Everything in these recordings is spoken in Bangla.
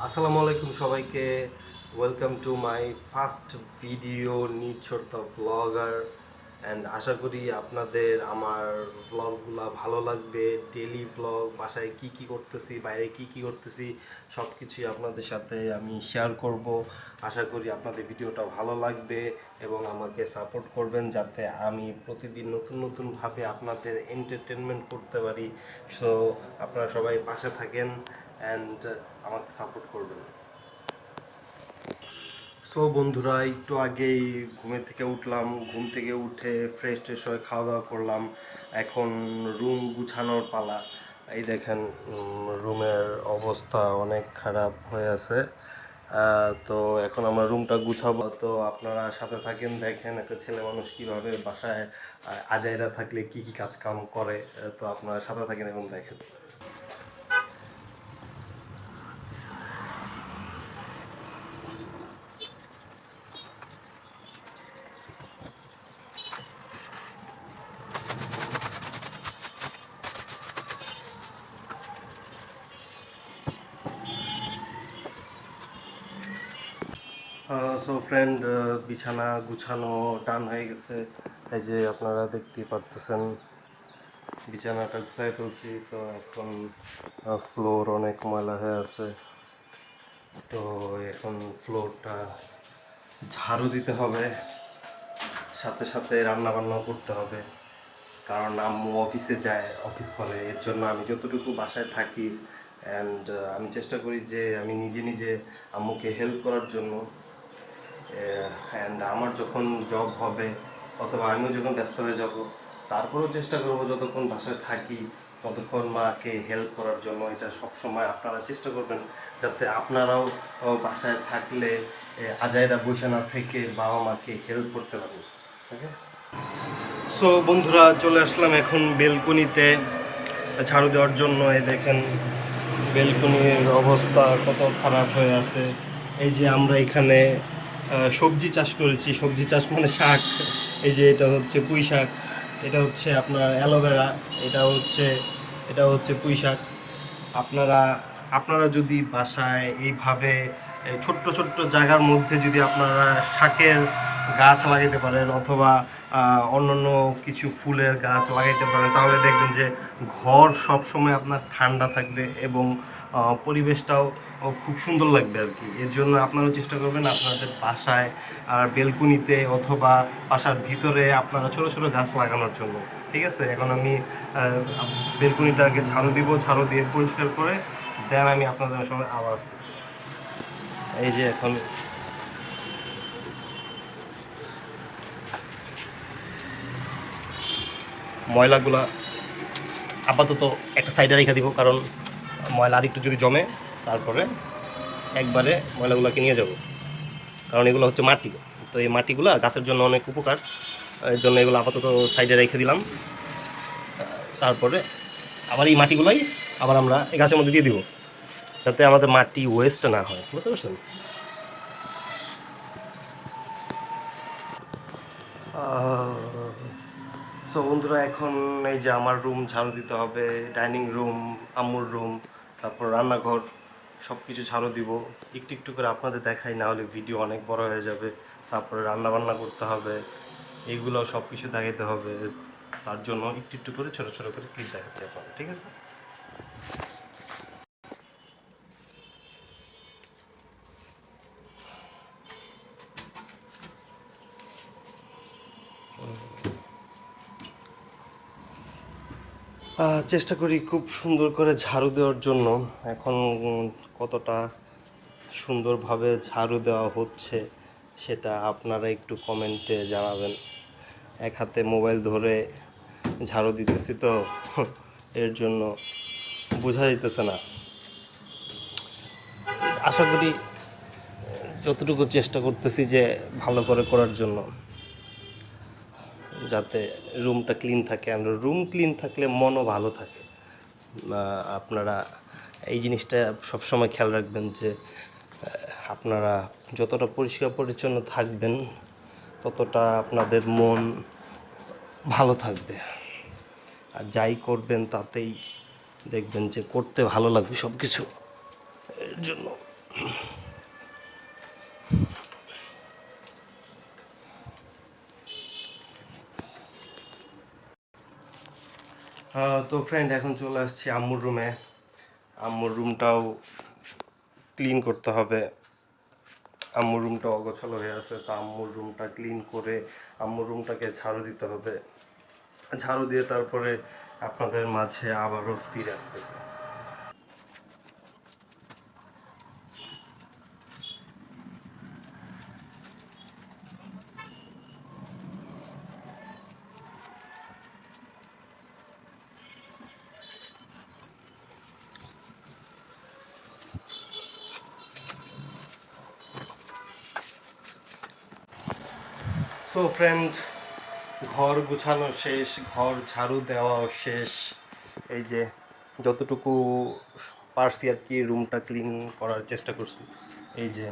আসসালামু আলাইকুম সবাইকে। Welcome to my first video Nirjhar the blogger. And আশা করি আপনাদের আমার ব্লগগুলো ভালো লাগবে। ডেলি ব্লগ, বাসায় কি কি করতেছি, বাইরে কি কি করতেছি, সব কিছুই আপনাদের সাথে আমি শেয়ার করব। আশা করি আপনাদের ভিডিওটা ভালো লাগবে এবং আমাকে সাপোর্ট করবেন যাতে আমি প্রতিদিন নতুন নতুনভাবে আপনাদের এন্টারটেনমেন্ট করতে পারি। সো আপনারা সবাই পাশে থাকেন অ্যান্ড আমাকে সাপোর্ট করবেন। সো বন্ধুরা, একটু আগেই ঘুমে থেকে উঠলাম। ঘুম থেকে উঠে ফ্রেশ ট্রেশ হয়ে খাওয়া দাওয়া করলাম। এখন রুম গুছানোর পালা। এই দেখেন, রুমের অবস্থা অনেক খারাপ হয়ে আছে। তো এখন আমরা রুমটা গুছাবো। তো আপনারা সাথে থাকেন, দেখেন একটা ছেলে মানুষ কীভাবে বাসায় আজাইরা থাকলে কি কি কাজ কাম করে। তো আপনারা সাথে থাকেন এবং দেখেন। সো ফ্রেন্ড, বিছানা গুছানো ডান হয়ে গেছে। এই যে আপনারা দেখতেই পারতেছেন বিছানাটা গুছাই ফেলছি। তো এখন ফ্লোর অনেক ময়লা হয়ে আছে। তো এখন ফ্লোরটা ঝাড়ু দিতে হবে, সাথে সাথে রান্না বান্নাও করতে হবে। কারণ আম্মু অফিসে যায়, অফিস করে। এর জন্য আমি যতটুকু বাসায় থাকি অ্যান্ড আমি চেষ্টা করি যে আমি নিজে নিজে আম্মুকে হেল্প করার জন্য। অ্যান্ড আমার যখন জব হবে অথবা আমিও যখন ব্যস্ত হয়ে যাব, তারপরেও চেষ্টা করব যতক্ষণ বাসায় থাকি ততক্ষণ মাকে হেল্প করার জন্য। এটা সবসময় আপনারা চেষ্টা করবেন যাতে আপনারাও বাসায় থাকলে আজাইরা বসে না থেকে বাবা মাকে হেল্প করতে পারেন। ওকে। সো বন্ধুরা, চলে আসলাম এখন বেলকনিতে ঝাড়ু দেওয়ার জন্য। এই দেখেন বেলকনির অবস্থা কত খারাপ হয়ে আছে। এই যে আমরা এখানে সবজি চাষ করেছি। সবজি চাষ মানে শাক। এই যে এটা হচ্ছে পুঁই শাক, এটা হচ্ছে আপনার অ্যালোভেরা, এটা হচ্ছে পুঁই শাক। আপনারা আপনারা যদি বাসায় এইভাবে ছোট্ট ছোট্ট জায়গার মধ্যে যদি আপনারা শাকের গাছ লাগাইতে পারেন অথবা অন্যান্য কিছু ফুলের গাছ লাগাইতে পারেন, তাহলে দেখবেন যে ঘর সবসময় আপনার ঠান্ডা থাকবে এবং পরিবেশটাও খুব সুন্দর লাগবে আর কি। এর জন্য আপনারাও চেষ্টা করবেন আপনাদের বাসায় আর বেলকুনিতে অথবা বাসার ভিতরে আপনারা ছোটো ছোটো গাছ লাগানোর জন্য। ঠিক আছে, এখন আমি বেলকুনিটাকে ঝাড়ু দিব, ঝাড়ু দিয়ে পরিষ্কার করে দেন আমি আপনাদের সঙ্গে আবার আসতেছি। এই যে এখন ময়লাগুলা আপাতত একটা সাইডে রেখে দিব, কারণ ময়লা আর একটু যদি জমে তারপরে একবারে ময়লাগুলোকে নিয়ে যাব। কারণ এগুলো হচ্ছে মাটি, তো এই মাটিগুলো গাছের জন্য অনেক উপকার। এর জন্য এগুলো আপাতত সাইডে রেখে দিলাম। তারপরে আবার এই মাটিগুলোই আবার আমরা এই গাছের মধ্যে দিয়ে দিব, যাতে আমাদের মাটি ওয়েস্ট না হয়। বুঝতে পারছেন? সো বন্ধুরা, এখন এই যে আমার রুম ঝাড়ু দিতে হবে, ডাইনিং রুম, আম্মুর রুম, তারপর রান্নাঘর, সব কিছু ঝাড়ু দিব। একটু একটু করে আপনাদের দেখাই, না হলে ভিডিও অনেক বড় হয়ে যাবে। তারপরে রান্না বান্না করতে হবে, এইগুলো সব কিছু দেখাইতে হবে। তার জন্য একটু একটু করে ছোটো ছোটো করে ক্লিপ দেখাতে হবে। ঠিক আছে? চেষ্টা করি খুব সুন্দর করে ঝাড়ু দেওয়ার জন্য। এখন কতটা সুন্দরভাবে ঝাড়ু দেওয়া হচ্ছে সেটা আপনারা একটু কমেন্টে জানাবেন। এক হাতে মোবাইল ধরে ঝাড়ু দিতেছি তো এর জন্য বোঝা যাইতেছে না। আশা করি যতটুকু চেষ্টা করতেছি যে ভালো করে করার জন্য, যাতে রুমটা ক্লিন থাকে। আর রুম ক্লিন থাকলে মনও ভালো থাকে। আপনারা এই জিনিসটা সবসময় খেয়াল রাখবেন যে আপনারা যতটা পরিষ্কার পরিচ্ছন্ন থাকবেন ততটা আপনাদের মন ভালো থাকবে। আর যাই করবেন তাতেই দেখবেন যে করতে ভালো লাগবে সব কিছু। এর জন্য তো ফ্রেন্ড, এখন চলে আসছি আম্মুর রুমে। আম্মুর রুমটাও ক্লিন করতে হবে। আম্মুর রুমটা অগোছালো হয়ে আছে, তো আম্মুর রুমটা ক্লিন করে আম্মুর রুমটাকে ঝাড়ু দিতে হবে। ঝাড়ু দিয়ে তারপরে আপনাদের মাঝে আবারও ফিরে আসতেছে। সো ফ্রেন্ড, ঘর গুছানো শেষ, ঘর ঝাড়ু দেওয়াও শেষ। এই যে যতটুকু পারছি আর কি, রুমটা ক্লিন করার চেষ্টা করছি। এই যে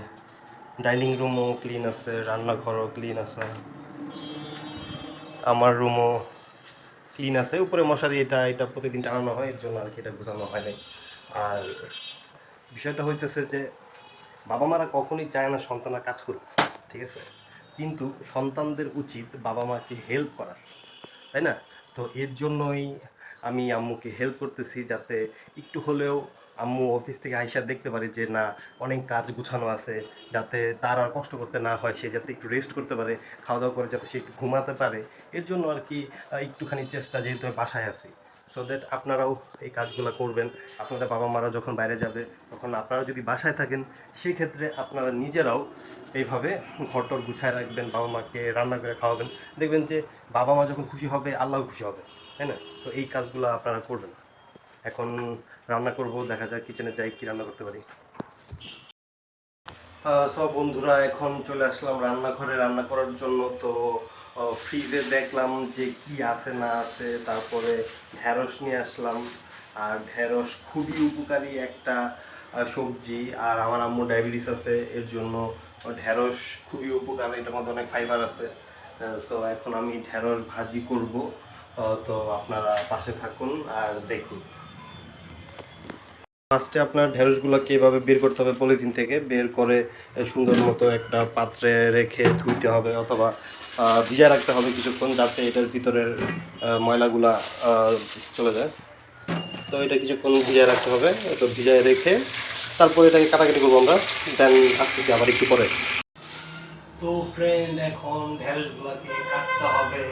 ডাইনিং রুমও ক্লিন আছে, রান্নাঘরও ক্লিন আছে, আমার রুমও ক্লিন আছে। উপরে মশারি এটা এটা প্রতিদিন টানানো হয়, এর জন্য আর কি এটা গোছানো হয় নাই। আর বিষয়টা হইতেছে যে বাবা মারা কখনই চায় না সন্তানরা কাজ করুক, ঠিক আছে, কিন্তু সন্তানদের উচিত বাবা মাকে হেল্প করার, তাই না? তো এর জন্যই আমি আম্মুকে হেল্প করতেছি, যাতে একটু হলেও আম্মু অফিস থেকে আইসা দেখতে পারে যে না, অনেক কাজ গুছানো আছে, যাতে তার আর কষ্ট করতে না হয়, সে যাতে একটু রেস্ট করতে পারে, খাওয়া দাওয়া করে যাতে সে একটু ঘুমাতে পারে। এর জন্য আর কি একটুখানি চেষ্টা, যেহেতু আমি বাসায় আছি, সো দ্যাট আপনারাও এই কাজগুলো করবেন। আপনাদের বাবা মারা যখন বাইরে যাবে, তখন আপনারা যদি বাসায় থাকেন, সেই ক্ষেত্রে আপনারা নিজেরাও এইভাবে ঘরটর গুছায় রাখবেন, বাবা মাকে রান্না করে খাওয়াবেন। দেখবেন যে বাবা মা যখন খুশি হবে, আল্লাহ খুশি হবে, তাই না? তো এই কাজগুলো আপনারা করবেন। এখন রান্না করব, দেখা যায় কিচেনে যাই কি রান্না করতে পারি। সব বন্ধুরা, এখন চলে আসলাম রান্নাঘরে রান্না করার জন্য। তো ফ্রিজে দেখলাম যে কি আছে না আছে, তারপরে ঢ্যাঁড়স নিয়ে আসলাম। আর ঢ্যাঁড়স খুবই উপকারী একটা সবজি, আর আমার আম্মু ডায়াবেটিস আছে, এর জন্য ঢ্যাঁড়স খুবই উপকারী, এটার মধ্যে অনেক ফাইবার আছে। সো এখন আমি ঢ্যাঁড়স ভাজি করব। তো আপনারা পাশে থাকুন আর দেখুন। ফার্স্টে আপনার ঢেঁড়সগুলোকে এভাবে বের করতে হবে, পলিথিন থেকে বের করে সুন্দর মতো একটা পাত্রে রেখে ধুইতে হবে, অথবা ভিজায় রাখতে হবে কিছুক্ষণ, যাতে এটার ভিতরের ময়লাগুলা চলে যায়। তো এটা কিছুক্ষণ ভিজায় রাখতে হবে। তো ভিজায় রেখে তারপরে এটাকে কাটাকাটি করবো আমরা, দেন আসতেছি আবার একটু পরে। তো ফ্রেন্ড, এখন ঢেঁড়সগুলোকে কাটতে হবে।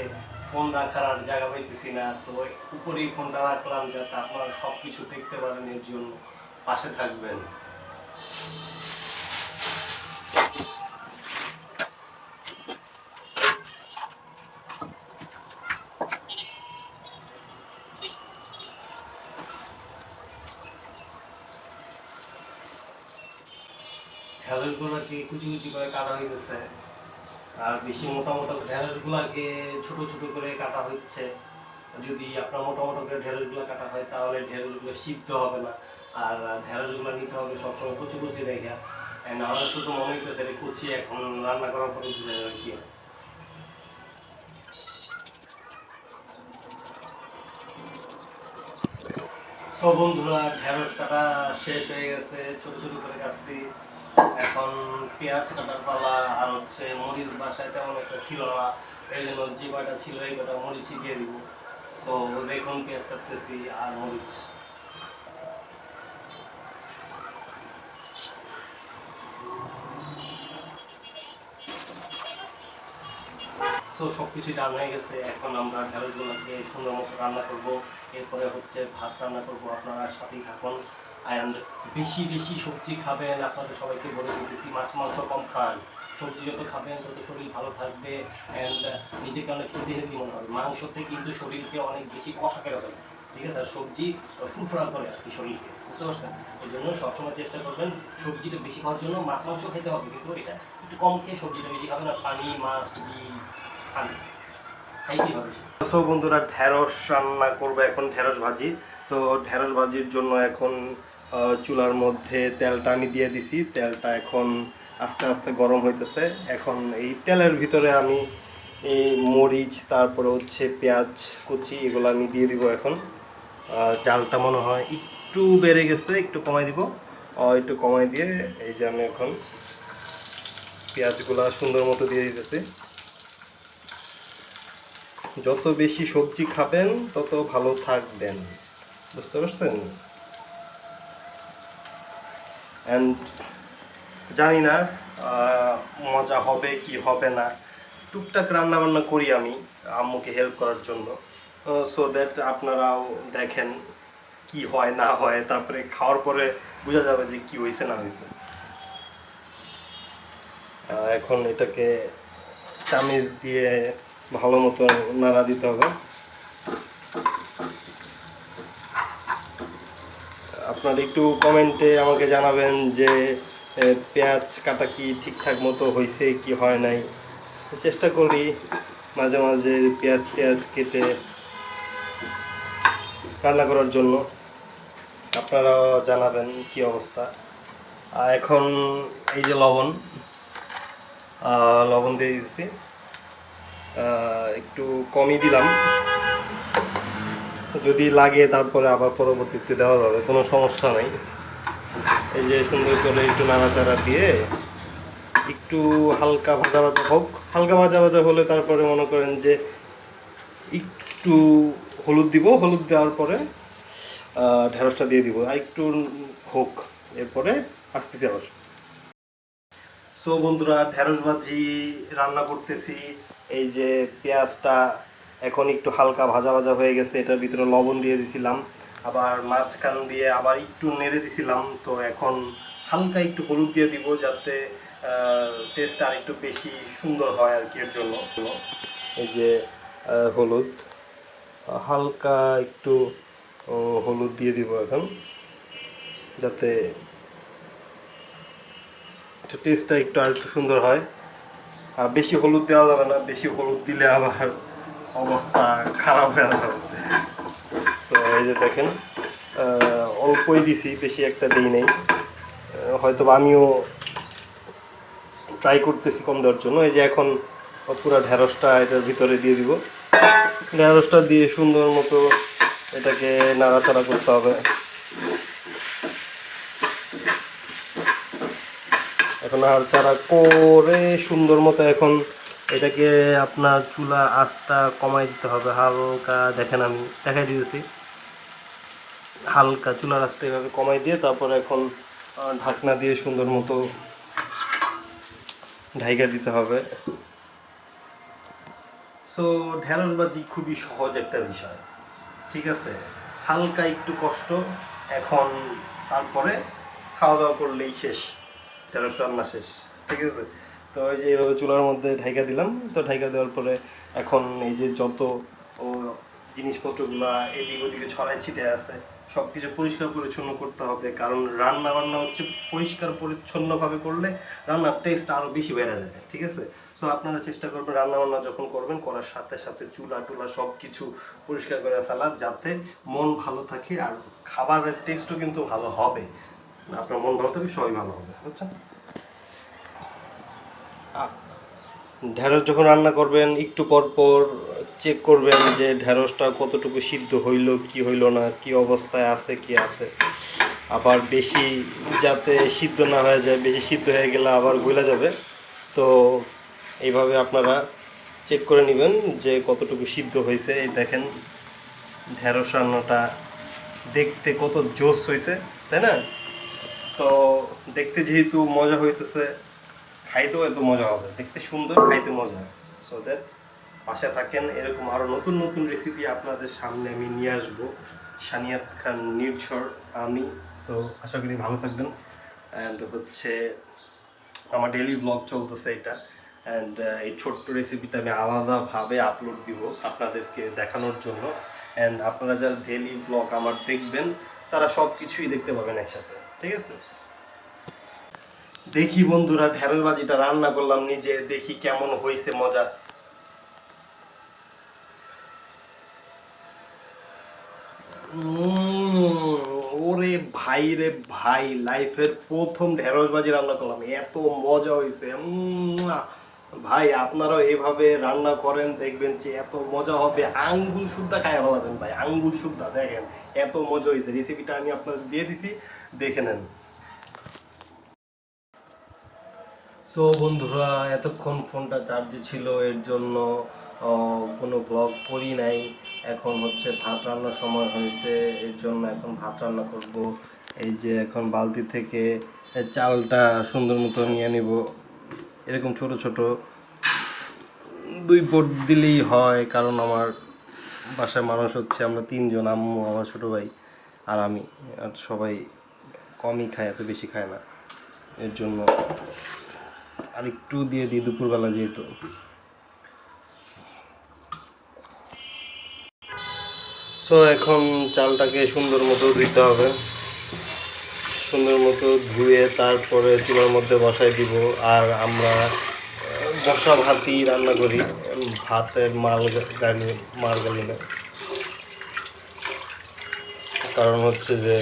ফোন রাখার আর জায়গা পাইতেছি না, তো উপরেই ফোনটা রাখলাম যাতে আপনারা সব কিছু দেখতে পারেন, এর জন্য পাশে থাকবেন। ঢেঁড়সগুলোকে কুচি কুচি করে কাটা হইতেছে, আর বেশি মোটা মোটা ঢেঁড়সগুলোকে ছোট ছোট করে কাটা হচ্ছে। যদি আপনার মোটা মোটা করে ঢেঁড়সগুলো কাটা হয়, তাহলে ঢেঁড়সগুলো সিদ্ধ হবে না। আর ঢেঁড়সগুলো নিতে হবে সবসময় কুচি কুচি রেখে। আমার শুধু মনে হইতেছে কুচি এখন রান্না করার পরে বুঝা যাবে কি হয়। সব বন্ধুরা, ঢেঁড়স কাটা শেষ হয়ে গেছে, ছোট ছোট করে কাটছি। এখন পেঁয়াজ কাটার পালা। আর হচ্ছে মরিচ বাসায় তেমন একটা ছিল না, এই জন্য যে কয়টা ছিল এই কয়টা মরিচই দিয়ে দিব। তো দেখুন, পেঁয়াজ কাটতেছি আর মরিচ। তো সব কিছুই রান্না হয়ে গেছে, এখন আমরা ঢেঁড়সগুলোকে সুন্দর মতো রান্না করব। এরপরে হচ্ছে ভাত রান্না করব, আপনারা সাথেই থাকুন। অ্যান্ড বেশি বেশি সবজি খাবেন, আপনাদের সবাইকে বলে দিতেছি, মাছ মাংস কম খান। সবজি যত খাবেন তত শরীর ভালো থাকবে, অ্যান্ড নিজেকে অনেক হেলদি হেলদি মনে হবে। মাংসতে কিন্তু শরীরকে অনেক বেশি কষা করে ফেলে, ঠিক আছে? আর সবজি ফুরফুরা করে আর কি শরীরকে, বুঝতে পারছেন? এই জন্য সবসময় চেষ্টা করবেন সবজিটা বেশি খাওয়ার জন্য। মাছ মাংস খেতে হবে, কিন্তু এটা একটু কম খেয়ে সবজিটা বেশি খাবেন। আর পানি মাস্ট বি, পানি খাইতেই হবে। সো বন্ধুরা, ঢেঁড়স রান্না করবো এখন, ঢেঁড়স ভাজি। তো ঢেঁড়স ভাজির জন্য এখন চুলার মধ্যে তেলটা আমি দিয়ে দিছি। তেলটা এখন আস্তে আস্তে গরম হইতেছে। এখন এই তেলের ভিতরে আমি এই মরিচ, তারপরে হচ্ছে পেঁয়াজ কুচি, এগুলো আমি দিয়ে দিব এখন। জালটা মনে হয় একটু বেড়ে গেছে, একটু কমাই দিব। একটু কমাই দিয়ে এই যে আমি এখন পেঁয়াজগুলা সুন্দর মতো দিয়ে দিতেছি। যত বেশি সবজি খাবেন তত ভালো থাকবেন, বুঝতে পারছেন? অ্যান্ড জানি না মজা হবে কি হবে না, টুকটাক রান্না বান্না করি আমি আম্মুকে হেল্প করার জন্য, সো দ্যাট আপনারাও দেখেন কি হয় না হয়, তারপরে খাওয়ার পরে বোঝা যাবে যে কি হয়েছে না হয়েছে। এখন এটাকে চামিচ দিয়ে ভালো মতো নাড়া দিতে হবে। আপনারা একটু কমেন্টে আমাকে জানাবেন যে পেঁয়াজ কাটা কি ঠিকঠাক মতো হয়েছে কি হয় নাই। চেষ্টা করি মাঝে মাঝে পেঁয়াজ টেয়াজ কেটে রান্না করার জন্য, আপনারাও জানাবেন কি অবস্থা। আর এখন এই যে লবণ দিয়ে দিচ্ছি, একটু কমই দিলাম, যদি লাগে তারপরে আবার পরবর্তীতে দেওয়া যাবে, কোনো সমস্যা নেই। এই যে সুন্দর করে একটু নাড়াচাড়া দিয়ে একটু হালকা ভাজা ভাজা হোক, হালকা ভাজা ভাজা হলে তারপরে মনে করেন যে একটু হলুদ দিব, হলুদ দেওয়ার পরে ঢেঁড়সটা দিয়ে দিব, আর একটু হোক, এরপরে আসতেছি আবার। সো বন্ধুরা, ঢেঁড়স ভাজি রান্না করতেছি। এই যে পেঁয়াজটা এখন একটু হালকা ভাজা ভাজা হয়ে গেছে, এটার ভিতরে লবণ দিয়ে দিছিলাম, আবার মাঝখান দিয়ে আবার একটু নেড়ে দিছিলাম। তো এখন হালকা একটু হলুদ দিয়ে দিব যাতে টেস্ট আর একটু বেশি সুন্দর হয় আর কি, এর জন্য। এই যে হলুদ, হালকা একটু হলুদ দিয়ে দিব এখন, যাতে টেস্টটা একটু আর একটু সুন্দর হয়। আর বেশি হলুদ দেওয়া যাবে না, বেশি হলুদ দিলে আবার অবস্থা খারাপ হয়ে যাবে। তো এই যে দেখেন অল্পই দিছি, বেশি একটা দিই নেই, হয়তো আমিও ট্রাই করতেছি কম দেওয়ার জন্য। এই যে এখন পুরো ঢেঁড়সটা এটার ভিতরে দিয়ে দিব, ঢেঁড়সটা দিয়ে সুন্দর মতো এটাকে নাড়াচাড়া করতে হবে। এখন নাড়াচাড়া করে সুন্দর মতো এখন এটাকে আপনার চুলা আঁচটা কমাই দিতে হবে হালকা, দেখেন আমি দেখাই দিয়েছি, হালকা চুলার আঁচটা এভাবে কমাই দিয়ে তারপরে এখন ঢাকনা দিয়ে সুন্দর মতো ঢাইকা দিতে হবে। সো ঢেঁড়স ভাজি খুবই সহজ একটা বিষয়, ঠিক আছে, হালকা একটু কষ্ট, এখন তারপরে খাওয়া দাওয়া করলেই শেষ, ঢেঁড়স রান্না শেষ, ঠিক আছে। তো এই যে এইভাবে চুলার মধ্যে ঢাইকা দিলাম, তো ঢাইকা দেওয়ার পরে এখন এই যে যত ও জিনিসপত্রগুলো এদিক ওদিকে ছড়াই ছিটে আছে সব কিছু পরিষ্কার পরিচ্ছন্ন করতে হবে, কারণ রান্না বান্না হচ্ছে পরিষ্কার পরিচ্ছন্নভাবে করলে রান্নার টেস্ট আরও বেশি বেড়ে যায়, ঠিক আছে। সো আপনারা চেষ্টা করবেন রান্না বান্না যখন করবেন করার সাথে সাথে চুলা টুলা সব কিছু পরিষ্কার করে ফেলার, যাতে মন ভালো থাকে আর খাবারের টেস্টও কিন্তু ভালো হবে। আপনার মন ভালো থাকবে, সবই ভালো হবে, বুঝছেন। ঢেঁড়স যখন রান্না করবেন একটু পর পর চেক করবেন যে ঢেঁড়সটা কতটুকু সিদ্ধ হইল কি হইল না, কি অবস্থায় আছে কি আছে, আবার বেশি যাতে সিদ্ধ না হয়ে যায়, বেশি সিদ্ধ হয়ে গেলে আবার গলে যাবে। তো এইভাবে আপনারা চেক করে নেবেন যে কতটুকু সিদ্ধ হয়েছে। এই দেখেন ঢেঁড়স রান্নাটা দেখতে কত জোস হয়েছে, তাই না? তো দেখতে যেহেতু মজা হইতেছে, খাইতেও এত মজা হবে, দেখতে সুন্দর, খাইতে মজা। সো দ্যাট পাশে থাকেন, এরকম আরও নতুন নতুন রেসিপি আপনাদের সামনে আমি নিয়ে আসবো। সানিয়াত খান নির্ঝর আমি। সো আশা করি ভালো থাকবেন। অ্যান্ড হচ্ছে আমার ডেইলি ব্লগ চলতেছে এটা, অ্যান্ড এই ছোট্ট রেসিপিটা আমি আলাদাভাবে আপলোড দিব আপনাদেরকে দেখানোর জন্য। অ্যান্ড আপনারা যারা ডেইলি ব্লগ আমার দেখবেন তারা সব কিছুই দেখতে পাবেন একসাথে, ঠিক আছে। দেখি বন্ধুরা, ঢেঁড়স ভাজিটা রান্না করলাম নিজে, দেখি কেমন হয়েছে মজা। ওরে ভাই রে ভাই, লাইফের প্রথম ঢেঁড়স ভাজি রান্না করলাম, এত মজা হয়েছে। ভাই আপনারাও এইভাবে রান্না করেন, দেখবেন যে এত মজা হবে, আঙ্গুল সুদ্ধা খায় ফেলাবেন ভাই, আঙ্গুল সুদ্ধা। দেখেন এত মজা হয়েছে, রেসিপিটা আমি আপনাদের দিয়ে দিছি, দেখে নেন। সো বন্ধুরা, এতক্ষণ ফোনটা চার্জে ছিল, এর জন্য কোনো ব্লগ করি নাই। এখন হচ্ছে ভাত রান্নার সময় হয়েছে, এর জন্য এখন ভাত রান্না করব। এই যে এখন বালতি থেকে চালটা সুন্দর মতো নিয়ে নিব। এরকম ছোট ছোট 2 পট দিলেই হয়, কারণ আমার বাসায় মানুষ হচ্ছে আমরা 3 জন, আম্মু, আমার ছোটো ভাই আর আমি। আর সবাই কমই খায়, এত বেশি খায় না, এর জন্য আর একটু দিয়ে দিই দুপুরবেলা যেহেতু। সো এখন চালটাকে সুন্দর মতো ধুইতে হবে, সুন্দর মতো ধুয়ে তারপরে চুলার মধ্যে বসাই দিব। আর আমরা বসা ভাতই রান্না করি, ভাতের মার গালি না। কারণ হচ্ছে যে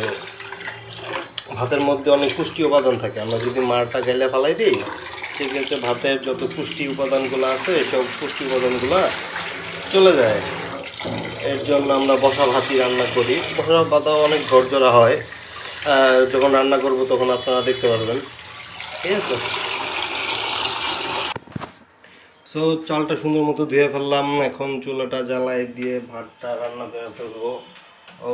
ভাতের মধ্যে অনেক পুষ্টি উপাদান থাকে, আমরা যদি মারটা গেলে ফেলাই দিই সেক্ষেত্রে ভাতের যত পুষ্টি উপাদানগুলো আছে সব পুষ্টি উপাদানগুলো চলে যায়। এর জন্য আমরা বসা ভাতই রান্না করি। বসা ভাতও অনেক ঝরঝরা হয়, যখন রান্না করব তখন আপনারা দেখতে পারবেন, ঠিক আছে। সো চালটা সুন্দর মতো ধুয়ে ফেললাম, এখন চুলাটা জ্বালাই দিয়ে ভাতটা রান্না করে ফেলবো। ও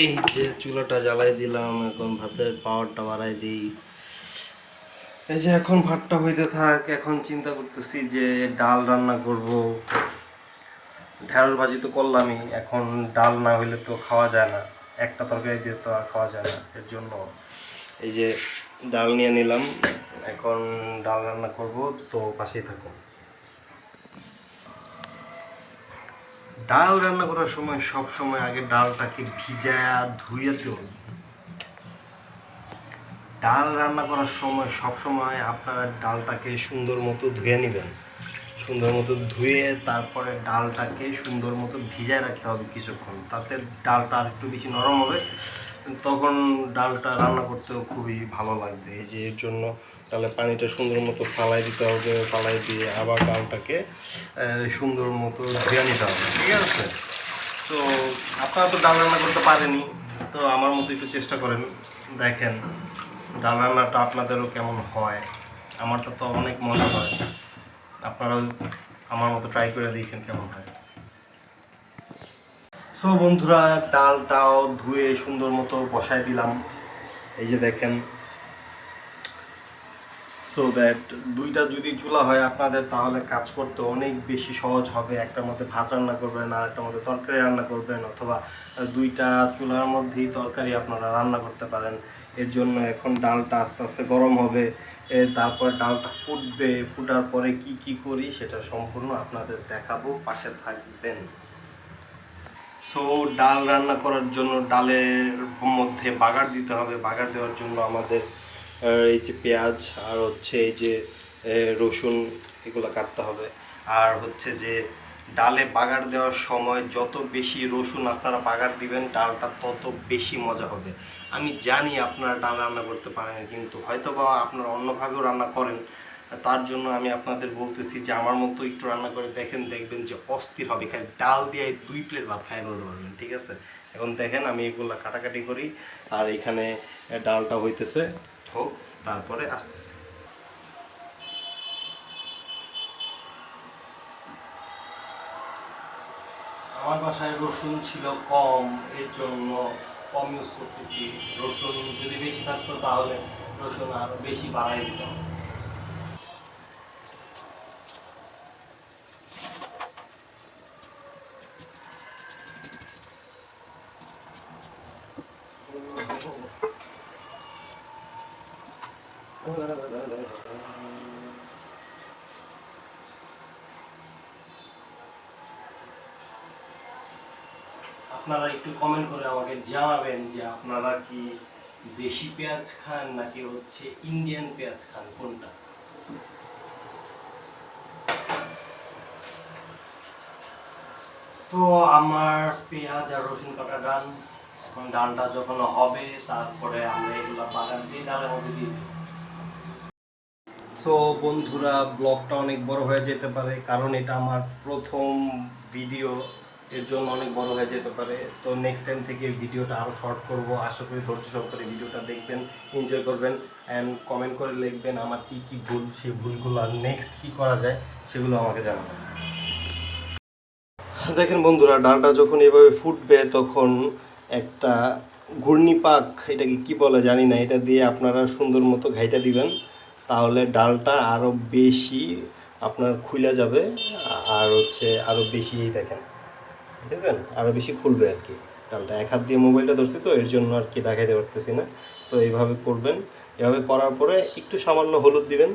এই যে চুলাটা জ্বালাই দিলাম, এখন ভাতের পাওয়ারটা বাড়াই দিই। এই যে এখন ভাতটা হইতে থাক, এখন চিন্তা করতেছি যে ডাল রান্না করব। ঢেঁড়স ভাজি তো করলামই, এখন ডাল না হইলে তো খাওয়া যায় না, একটা তরকারি দিয়ে তো আর খাওয়া যায় না। এর জন্য এই যে ডাল নিয়ে নিলাম, এখন ডাল রান্না করব, তো পাশেই থাকুন। ডাল রান্না করার সময় সব সময় আগে ডালটাকে ভিজায়া ধুইয়া চলুন। ডাল রান্না করার সময় সব সময় আপনারা ডালটাকে সুন্দর মতো ধুয়ে নেবেন, সুন্দর মতো ধুয়ে তারপরে ডালটাকে সুন্দর মতো ভিজায় রাখতে হবে কিছুক্ষণ, তাতে ডালটা আর একটু বেশি নরম হবে, তখন ডালটা রান্না করতেও খুবই ভালো লাগবে। এই যে এর জন্য ডালের পানিটা সুন্দর মতো ফালাই দিতে হবে, ফালাই দিয়ে আবার ডালটাকে সুন্দর মতো ধুয়ে নিতে হবে, ঠিক আছে। তো আপনারা তো ডাল রান্না করতে পারেনি, তো আমার মতো একটু চেষ্টা করেন, দেখেন ডাল রান্নাটা আপনাদেরও কেমন হয়। আমারটা তো অনেক মজা হয়, আপনারাও আমার মতো ট্রাই করে দেখেন কেমন হয়। সো বন্ধুরা, ডালটাও ধুয়ে সুন্দর মতো বসায় দিলাম, এই যে দেখেন। সো দ্যাট দুইটা যদি চুলা হয় আপনাদের, তাহলে কাজ করতে অনেক বেশি সহজ হবে। একটার মধ্যে ভাত রান্না করবেন আর একটার মধ্যে তরকারি রান্না করবেন, অথবা দুইটা চুলার মধ্যেই তরকারি আপনারা রান্না করতে পারেন। এর জন্য এখন ডালটা আস্তে আস্তে গরম হবে, তারপরে ডালটা ফুটবে, ফুটার পরে কি কি করি সেটা সম্পূর্ণ আপনাদের দেখাবো, পাশে থাকবেন। সো ডাল রান্না করার জন্য ডালের মধ্যে বাগার দিতে হবে। বাগার দেওয়ার জন্য আমাদের এই যে পেঁয়াজ আর হচ্ছে এই যে রসুন, এগুলো কাটতে হবে। আর হচ্ছে যে ডালে বাগার দেওয়ার সময় যত বেশি রসুন আপনারা বাগার দিবেন, ডালটা তত বেশি মজা হবে। আমি জানি আপনারা ডাল রান্না করতে পারেন, কিন্তু হয়তো বা আপনারা অন্যভাবেও রান্না করেন, তার জন্য আমি আপনাদের বলতেছি যে আমার মতো একটু রান্না করে দেখেন, দেখবেন যে অস্থির হবে। খালি ডাল দিয়ে 2 প্লেট ভাত খাই বলতে পারবেন, ঠিক আছে। এখন দেখেন আমি এগুলো কাটাকাটি করি, আর এখানে ডালটা হইতেছে, হোক, তারপরে আসতেছে। আমার বাসায় রসুন ছিল কম, এর জন্য কম ইউজ করতেছি। রসুন যদি বেশি থাকতো তাহলে রসুন আরও বেশি বাড়াই দিতাম। আপনারা একটু কমেন্ট করে আমাকে জানাবেন যে আপনারা কি দেশি পেঁয়াজ খান নাকি হচ্ছে ইন্ডিয়ান পেঁয়াজ খান, কোনটা। তো আমার পেঁয়াজ আর রসুন কাটা ডান, এখন ডালটা যখন হবে তারপরে আমরা এগুলো বাগান দিয়ে ডালের মধ্যে দিয়ে দিই। সো বন্ধুরা, ব্লগটা অনেক বড় হয়ে যেতে পারে, কারণ এটা আমার প্রথম ভিডিও, এর জন্য অনেক বড় হয়ে যেতে পারে। তো নেক্সট টাইম থেকে ভিডিওটা আরও শর্ট করব। আশা করি ধৈর্য সহকারে ভিডিওটা দেখবেন, এনজয় করবেন অ্যান্ড কমেন্ট করে লিখবেন আমার কী কী ভুল, সেই ভুলগুলো আর নেক্সট কী করা যায় সেগুলো আমাকে জানাবেন। দেখেন বন্ধুরা, ডালটা যখন এভাবে ফুটবে তখন একটা ঘূর্ণিপাক, এটাকে কি বলে জানি না, এটা দিয়ে আপনারা সুন্দর মতো ঘাইটা দিবেন, তাহলে ডালটা আরও বেশি আপনার খুলে যাবে। আর হচ্ছে আরও বেশি, এই দেখেন বুঝেছেন, আরও বেশি খুলবে আর কি। ডালটা এক হাত দিয়ে মোবাইলটা ধরছি তো এর জন্য আর কি দেখাইতে পারতেছি না। তো এইভাবে করবেন। এভাবে করার পরে একটু সামান্য হলুদ দিবেন।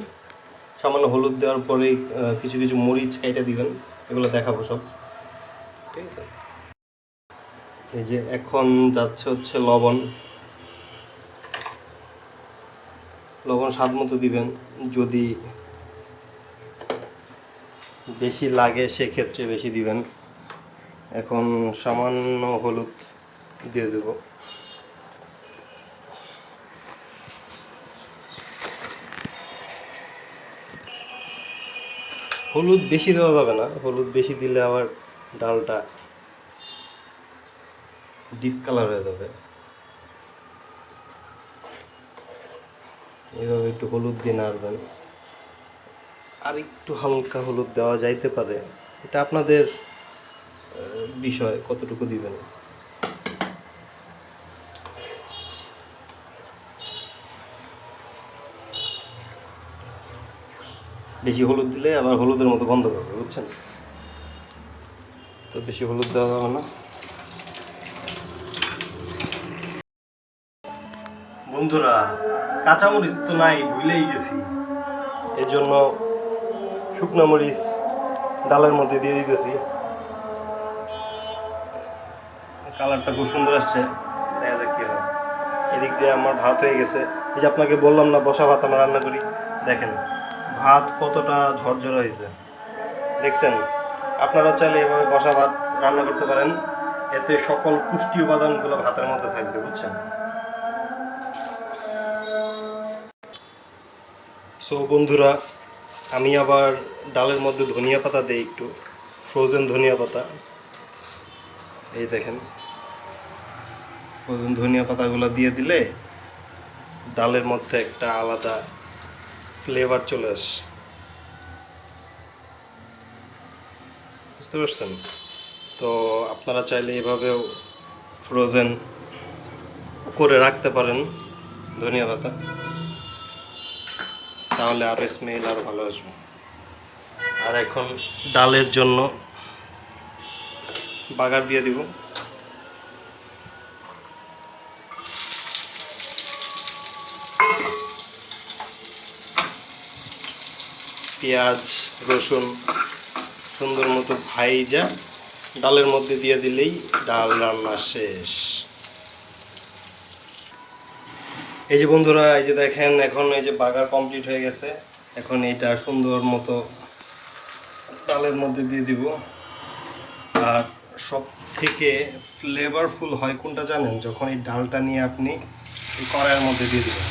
সামান্য হলুদ দেওয়ার পরে কিছু কিছু মরিচ কাইটা দিবেন, এগুলো দেখাবো সব, ঠিক আছে। এই যে এখন যাচ্ছে হচ্ছে লবণ। লবণ স্বাদ মতো দিবেন, যদি বেশি লাগে সেক্ষেত্রে বেশি দিবেন। এখন সামান্য হলুদ দিয়ে দেব। হলুদ বেশি দেওয়া যাবে না, হলুদ বেশি দিলে আবার ডালটা ডিসকালার হয়ে যাবে। এভাবে একটু হলুদ দিয়ে নাড়বেন। আর একটু হালকা হলুদ দেওয়া যাইতে পারে, এটা আপনাদের বিষয় কতটুকু দিবেন। বেশি হলুদ দিলে আবার হলুদের মতো গন্ধ করবে, বুঝছেন। তো বেশি হলুদ দেওয়া যাবে না। বন্ধুরা, কাঁচামরিচ তো নাই, ভুলেই গেছি। এর জন্য শুকনো মরিচ ডালের মধ্যে দিয়ে দিতেছি। কালারটা খুব সুন্দর আসছে, দেখা যাক কি হয়। এদিক দিয়ে আমার ভাত হয়ে গেছে। এই যে আপনাকে বললাম না বসা ভাত আমরা রান্না করি, দেখেন ভাত কতটা ঝরঝরে হয়েছে, দেখছেন। আপনারা চাইলে এভাবে বসা ভাত রান্না করতে পারেন, এতে সকল পুষ্টি উপাদানগুলো ভাতের মধ্যে থাকবে, বুঝছেন। সো বন্ধুরা, আমি আবার ডালের মধ্যে ধনিয়া পাতা দিই, একটু ফ্রোজেন ধনিয়া পাতা। এই দেখেন, ফ্রোজেন ধনিয়া পাতাগুলো দিয়ে দিলে ডালের মধ্যে একটা আলাদা ফ্লেভার চলে আসে, বুঝতে পারছেন। তো আপনারা চাইলে এভাবেও ফ্রোজেন করে রাখতে পারেন ধনিয়া পাতা, তাহলে আরও স্মেল আরও ভালো আসবে। আর এখন ডালের জন্য বাগার দিয়ে দিব। পেঁয়াজ রসুন সুন্দর মতো ভাইজা ডালের মধ্যে দিয়ে দিলেই ডাল রান্না শেষ। এই যে বন্ধুরা, এই যে দেখেন এখন এই যে বাগার কমপ্লিট হয়ে গেছে। এখন এইটা সুন্দর মতো ডালের মধ্যে দিয়ে দিব। আর সব থেকে ফ্লেভারফুল হয় কোনটা জানেন? যখন এই ডালটা নিয়ে আপনি এই কড়াইয়ের মধ্যে দিয়ে দিবেন,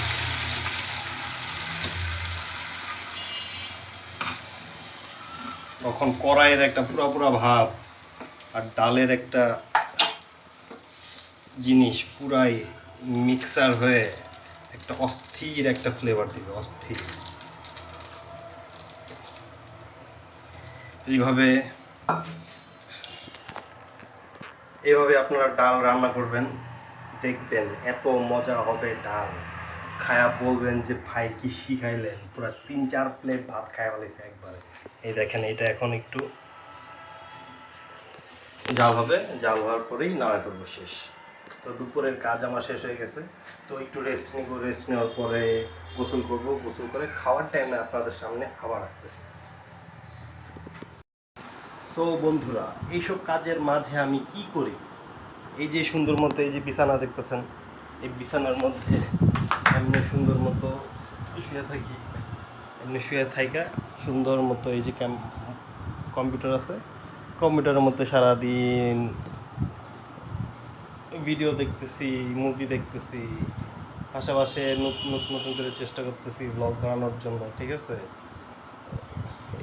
তখন কড়াইয়ের একটা পুরা ভাব আর ডালের একটা জিনিস পুরাই মিক্সার হয়ে একটা অস্থির একটা ফ্লেভার দিবে, অস্থির। এইভাবে আপনারা ডাল রান্না করবেন, দেখবেন এত মজা হবে ডাল। খায়া বলবেন যে ভাই কি শিখাইলেন, পুরো 3-4 প্লেট ভাত খায় ফেলেছে একবারে। এই দেখেন, এটা এখন একটু জাল হবে, জাল হওয়ার পরেই নামায় ফেলবো, শেষ। তো দুপুরের কাজ আমার শেষ হয়ে গেছে, তো একটু রেস্ট নিব। রেস্ট নেওয়ার পরে গোসল করব, গোসল করে খাওয়ার টাইমে আপনাদের সামনে আবার আসতেছে। সো বন্ধুরা, এইসব কাজের মাঝে আমি কি করি, এই যে সুন্দর মতো এই যে বিছানা দেখতেছেন, এই বিছানার মধ্যে এমনি সুন্দর মতো শুয়ে থাকি। এমনি শুয়ে থাকা সুন্দর মতো এই যে কম্পিউটার আছে, কম্পিউটারের মধ্যে সারাদিন ভিডিও দেখতেছি, মুভি দেখতেছি, পাশাপাশি নতুন করে চেষ্টা করতেছি ব্লগ বানানোর জন্য, ঠিক আছে।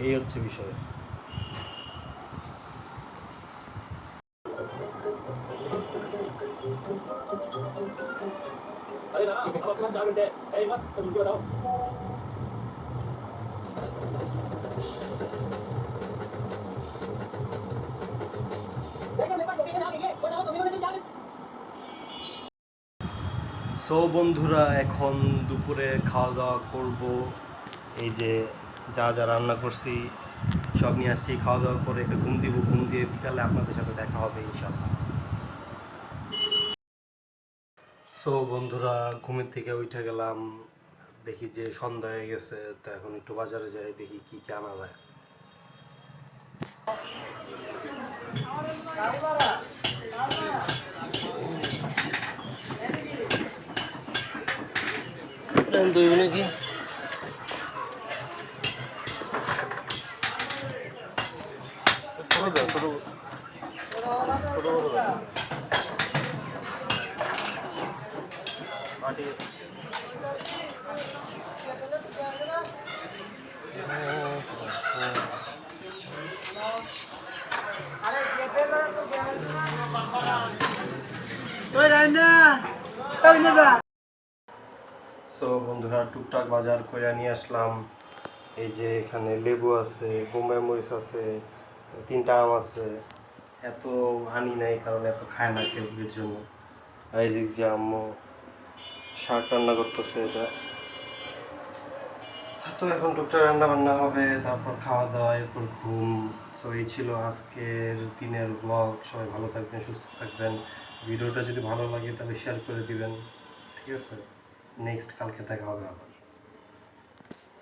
এই হচ্ছে বিষয়। সো বন্ধুরা, এখন দুপুরে খাওয়া দাওয়া করব। এই যে যা যা রান্না করছি সব নিয়ে আসছি, খাওয়া দাওয়া করে একটা ঘুম দিব, ঘুম দিয়ে বিকালে আপনাদের সাথে দেখা হবে ইনশাল্লাহ। সো বন্ধুরা, ঘুমের থেকে উঠে গেলাম, দেখি যে সন্ধ্যা হয়ে গেছে, তো এখন একটু বাজারে যাই, দেখি কি কি আনা যায়। কি সো বন্ধুরা, টুকটাক বাজার করে নিয়ে আসলাম। এই যে এখানে লেবু আছে, বোম্বাই মরিচ আছে, 3টা আম আছে। এত আনি নাই কারণ এত খায় না কেউ, এর জন্য। আর এই যে আম্মু শাক রান্না করতেছে, এটা তো এখন টুকটাক রান্না বান্না হবে, তারপর খাওয়া দাওয়া, এরপর ঘুম। সো এই ছিল আজকের দিনের ব্লগ। সবাই ভালো থাকবেন, সুস্থ থাকবেন। ভিডিওটা যদি ভালো লাগে তাহলে শেয়ার করে দিবেন, ঠিক আছে? নেক্সট কালকে দেখা হবে আবার।